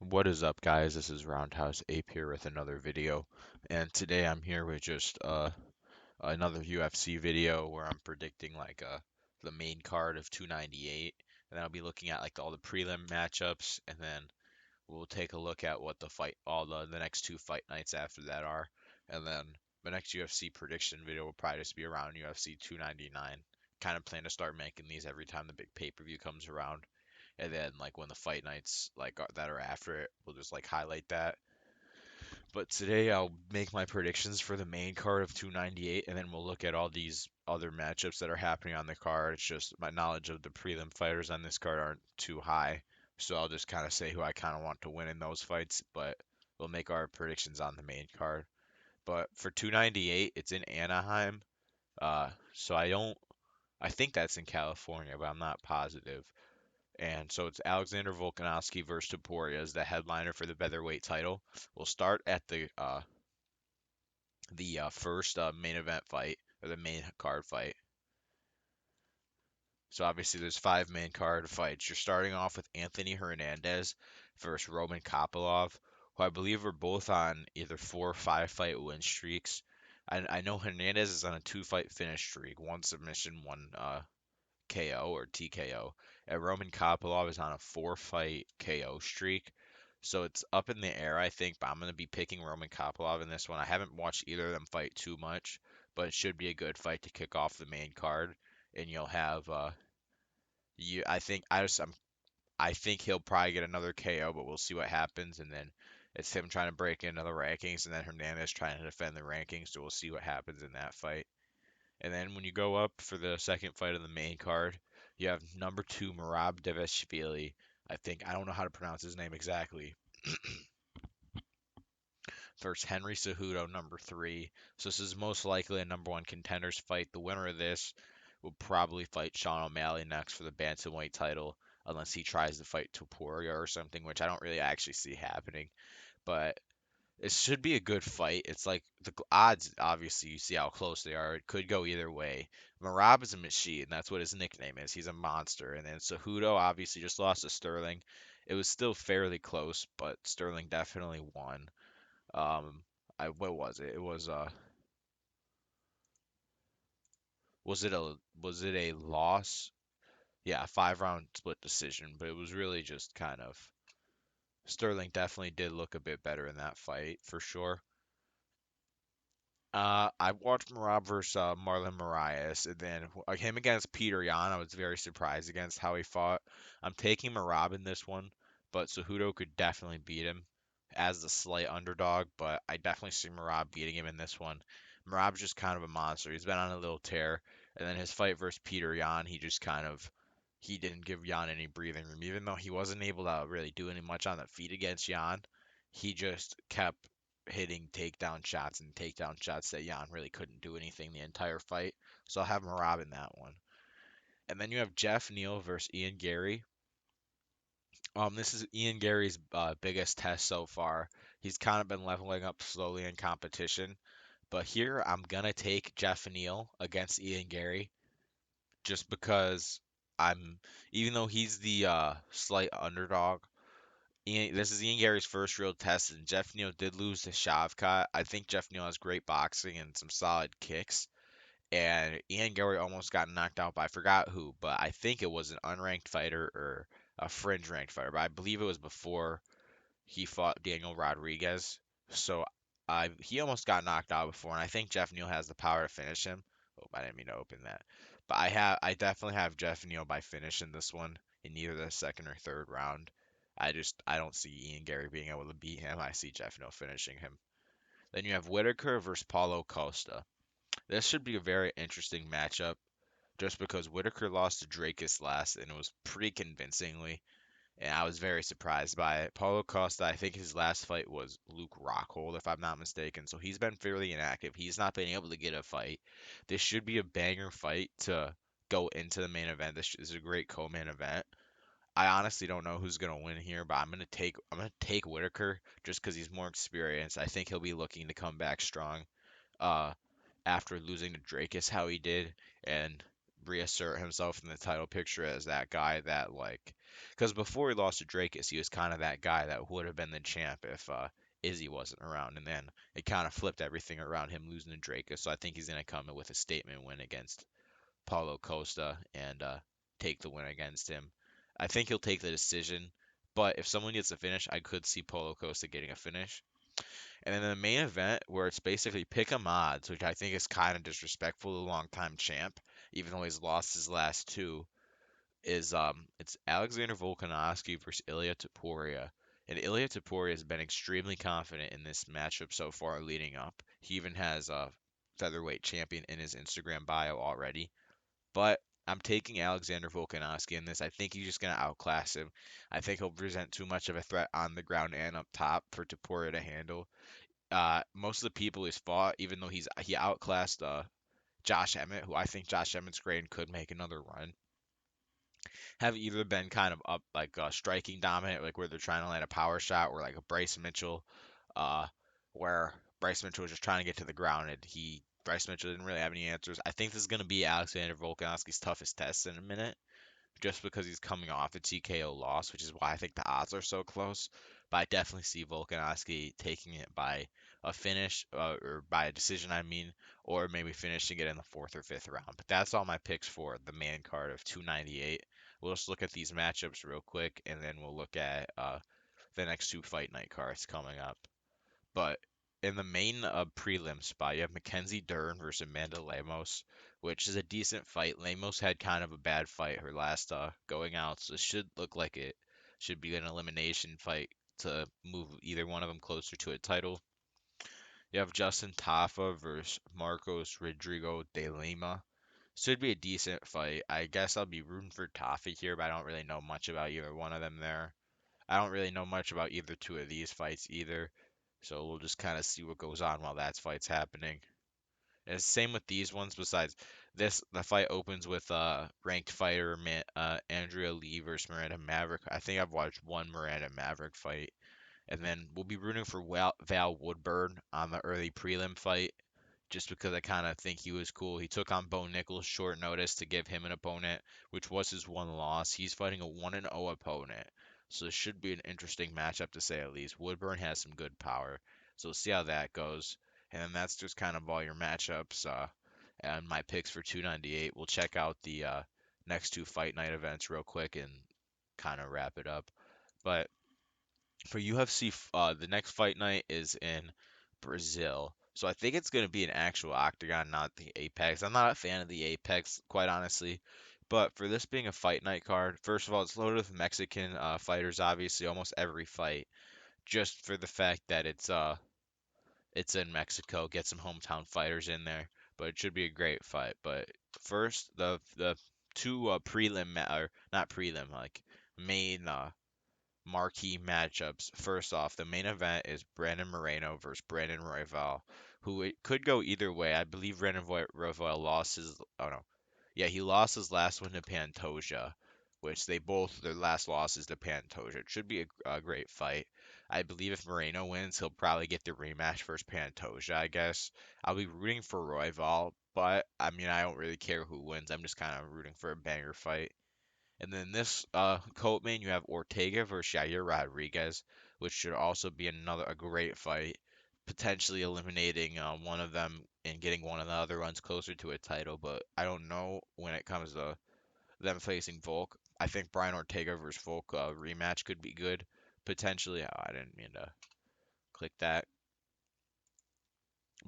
What is up, guys? This is Roundhouse Ape here with another video, and today I'm here with just another UFC video where I'm predicting the main card of 298, and then I'll be looking at like all the prelim matchups, and then we'll take a look at what all the next two fight nights after that are, and then the next UFC prediction video will probably just be around UFC 299. Kind of plan to start making these every time the big pay-per-view comes around. And then like when the fight nights that are after it, we'll just like highlight that. But today I'll make my predictions for the main card of 298, and then we'll look at all these other matchups that are happening on the card. It's just my knowledge of the prelim fighters on this card aren't too high, so I'll just kind of say who I kind of want to win in those fights. But we'll make our predictions on the main card. But for 298, it's in Anaheim. So I think that's in California, but I'm not positive. And so it's Alexander Volkanovski versus Topuria as the headliner for the featherweight title. We'll start at the first main event fight or the main card fight. So obviously there's five main card fights. You're starting off with Anthony Hernandez versus Roman Kopylov, who I believe are both on either 4 or 5 fight win streaks. I know Hernandez is on a 2 fight finish streak, one submission, one KO or TKO. And Roman Kopylov is on a 4 fight KO streak. So it's up in the air, I think, but I'm going to be picking Roman Kopylov in this one. I haven't watched either of them fight too much, but it should be a good fight to kick off the main card. And you'll have I think he'll probably get another KO, but we'll see what happens. And then it's him trying to break into the rankings, and then Hernandez trying to defend the rankings. So we'll see what happens in that fight. And then when you go up for the second fight of the main card, you have number 2 Merab Dvalishvili. I don't know how to pronounce his name exactly. Versus Henry Cejudo, number 3. So this is most likely a number 1 contenders fight. The winner of this will probably fight Sean O'Malley next for the bantamweight title, unless he tries to fight Topuria or something, which I don't really actually see happening. But it should be a good fight. It's like the odds, obviously, you see how close they are. It could go either way. Marab is a machine. That's what his nickname is. He's a monster. And then Cejudo obviously just lost to Sterling. It was still fairly close, but Sterling definitely won. Um, what was it? It was it a loss? Yeah, 5 round split decision, but it was really just kind of Sterling definitely did look a bit better in that fight for sure. I watched Marab versus Marlon Moraes, and then him against Peter Yan. I was very surprised against how he fought. I'm taking Marab in this one, but Cejudo could definitely beat him as the slight underdog. But I definitely see Marab beating him in this one. Marab's just kind of a monster. He's been on a little tear, and then his fight versus Peter Yan, he didn't give Yan any breathing room, even though he wasn't able to really do any much on the feet against Yan. He just kept hitting takedown shots that Jan really couldn't do anything the entire fight. So I'll have Marab in that one. And then you have Jeff Neal versus Ian Gary. This is Ian Gary's biggest test so far. He's kind of been leveling up slowly in competition, but here I'm gonna take Jeff Neal against Ian Gary just because I'm, even though he's the slight underdog, this is Ian Gary's first real test, and Jeff Neal did lose to Shavkat. I think Jeff Neal has great boxing and some solid kicks. And Ian Gary almost got knocked out by I forgot who, but I think it was an unranked fighter or a fringe ranked fighter. But I believe it was before he fought Daniel Rodriguez. So he almost got knocked out before, and I think Jeff Neal has the power to finish him. Oh, I didn't mean to open that. But I definitely have Jeff Neal by finishing this one in either the second or third round. I don't see Ian Gary being able to beat him. I see Jeff Neal finishing him. Then you have Whitaker versus Paulo Costa. This should be a very interesting matchup just because Whitaker lost to Drakus last and it was pretty convincingly, and I was very surprised by it. Paulo Costa, I think his last fight was Luke Rockhold, if I'm not mistaken, so he's been fairly inactive. He's not been able to get a fight. This should be a banger fight to go into the main event. This is a great co-main event. I honestly don't know who's gonna win here, but I'm gonna take Whitaker just because he's more experienced. I think he'll be looking to come back strong. Uh, After losing to Drakus how he did, and reassert himself in the title picture as that guy that like, because before he lost to Drakus, he was kind of that guy that would have been the champ if Izzy wasn't around, and then it kind of flipped everything around him losing to Drakus. So I think he's gonna come in with a statement win against Paulo Costa and take the win against him. I think he'll take the decision, but if someone gets a finish, I could see Paulo Costa getting a finish. And then the main event, where it's basically pick 'em odds, which I think is kind of disrespectful to the longtime champ, even though he's lost his last two, is it's Alexander Volkanovski versus Ilia Topuria. And Ilia Topuria has been extremely confident in this matchup so far leading up. He even has a featherweight champion in his Instagram bio already. But I'm taking Alexander Volkanovski in this. I think he's just going to outclass him. I think he'll present too much of a threat on the ground and up top for Topuria to handle. Most of the people he's fought, even though he outclassed Josh Emmett, who I think Josh Emmett's great and could make another run, have either been kind of up like striking dominant, like where they're trying to land a power shot, or like a Bryce Mitchell, uh, where Bryce Mitchell was just trying to get to the ground and Bryce Mitchell didn't really have any answers. I think this is going to be Alexander Volkanovski's toughest test in a minute, just because he's coming off a TKO loss, which is why I think the odds are so close. But I definitely see Volkanovski taking it by a finish, or by a decision, I mean, or maybe finishing it in the fourth or fifth round. But that's all my picks for the main card of 298. We'll just look at these matchups real quick, and then we'll look at the next two fight night cards coming up. But in the main prelim spot, you have Mackenzie Dern versus Amanda Lemos, which is a decent fight. Lemos had kind of a bad fight her last going out, so it should look like it should be an elimination fight to move either one of them closer to a title. You have Justin Tafa versus Marcos Rodrigo de Lima. Should be a decent fight. I guess I'll be rooting for Tafa here, but I don't really know much about either one of them there. I don't really know much about either two of these fights either. So we'll just kind of see what goes on while that fight's happening. And it's the same with these ones. Besides this, the fight opens with ranked fighter Andrea Lee versus Miranda Maverick. I think I've watched one Miranda Maverick fight. And then we'll be rooting for Val Woodburn on the early prelim fight, just because I kind of think he was cool. He took on Bo Nichols short notice to give him an opponent, which was his one loss. He's fighting a 1-0 opponent, so this should be an interesting matchup to say at least. Woodburn has some good power, so we'll see how that goes. And then that's just kind of all your matchups and my picks for 298. We'll check out the next two fight night events real quick and kind of wrap it up. But for UFC, the next fight night is in Brazil. So I think it's going to be an actual octagon, not the Apex. I'm not a fan of the Apex, quite honestly. But for this being a fight night card, first of all, it's loaded with Mexican fighters, obviously, almost every fight. Just for the fact that it's in Mexico, get some hometown fighters in there. But it should be a great fight. But first, the two or not prelim, like main marquee matchups. First off, the main event is Brandon Moreno versus Brandon Royval, who it could go either way. I believe Brandon Royval lost his. Oh no, yeah, he lost his last one to Pantoja, which they both their last losses to Pantoja. It should be a great fight. I believe if Moreno wins, he'll probably get the rematch versus Pantoja. I guess I'll be rooting for Royval, but I mean I don't really care who wins. I'm just kind of rooting for a banger fight. And then this Coatman, you have Ortega versus Yair Rodriguez, which should also be a great fight, potentially eliminating one of them and getting one of the other ones closer to a title. But I don't know when it comes to them facing Volk. I think Brian Ortega versus Volk rematch could be good, potentially. Oh, I didn't mean to click that,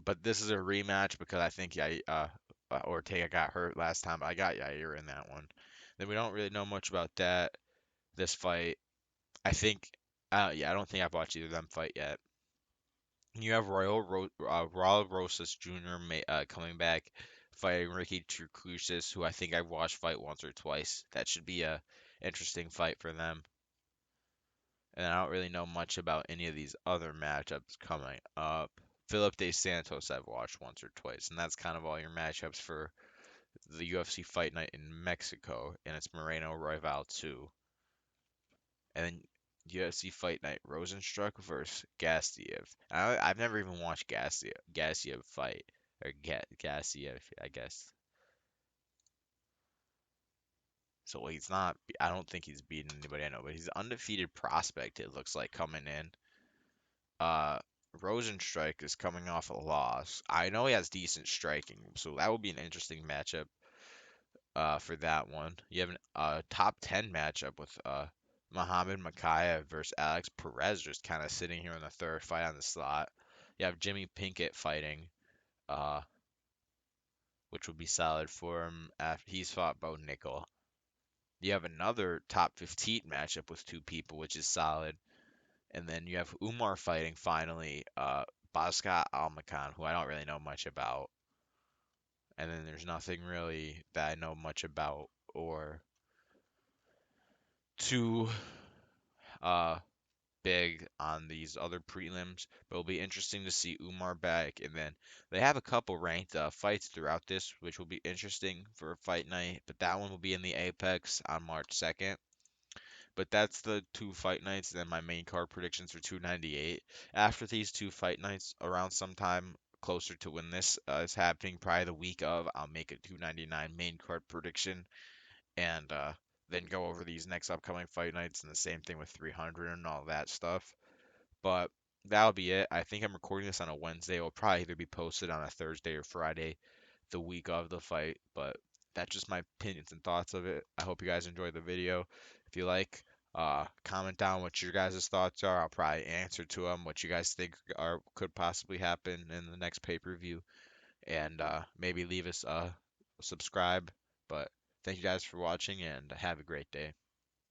but this is a rematch because I think Ortega got hurt last time. I got Yair in that one. Then we don't really know much about this fight. I think, yeah, I don't think I've watched either of them fight yet. You have Royal Rosas Jr. Coming back, fighting Ricky Turkusis, who I think I've watched fight once or twice. That should be a interesting fight for them. And I don't really know much about any of these other matchups coming up. Philip De Santos I've watched once or twice, and that's kind of all your matchups for the UFC Fight Night in Mexico, and it's Moreno Royval 2. And then UFC Fight Night, Rosenstruck versus Gassiev. I've never even watched Gassiev fight, or Gassiev, I guess. So he's not. I don't think he's beaten anybody I know, but he's an undefeated prospect. It looks like coming in. Uh, Rosenstrike is coming off a loss. I know he has decent striking, so that will be an interesting matchup. For that one, you have a top 10 matchup with Muhammad Makayev versus Alex Perez, just kind of sitting here in the third fight on the slot. You have Jimmy Pinkett fighting, uh, which would be solid for him after he's fought Bo Nickel. You have another top 15 matchup with two people, which is solid. And then you have Umar fighting finally Bhaskar Almakan, who I don't really know much about. And then there's nothing really that I know much about or too uh, big on these other prelims. But it'll be interesting to see Umar back. And then they have a couple ranked fights throughout this, which will be interesting for a fight night. But that one will be in the Apex on March 2nd. But that's the two fight nights. Then my main card predictions for 298. After these two fight nights, around sometime closer to when this is happening, probably the week of, I'll make a 299 main card prediction and then go over these next upcoming fight nights and the same thing with 300 and all that stuff. But that'll be it. I think I'm recording this on a Wednesday. It'll probably either be posted on a Thursday or Friday the week of the fight, but that's just my opinions and thoughts of it. I hope you guys enjoyed the video. If you like, comment down what your guys' thoughts are. I'll probably answer to them what you guys think are could possibly happen in the next pay-per-view, and maybe leave us a subscribe. But thank you guys for watching, and have a great day.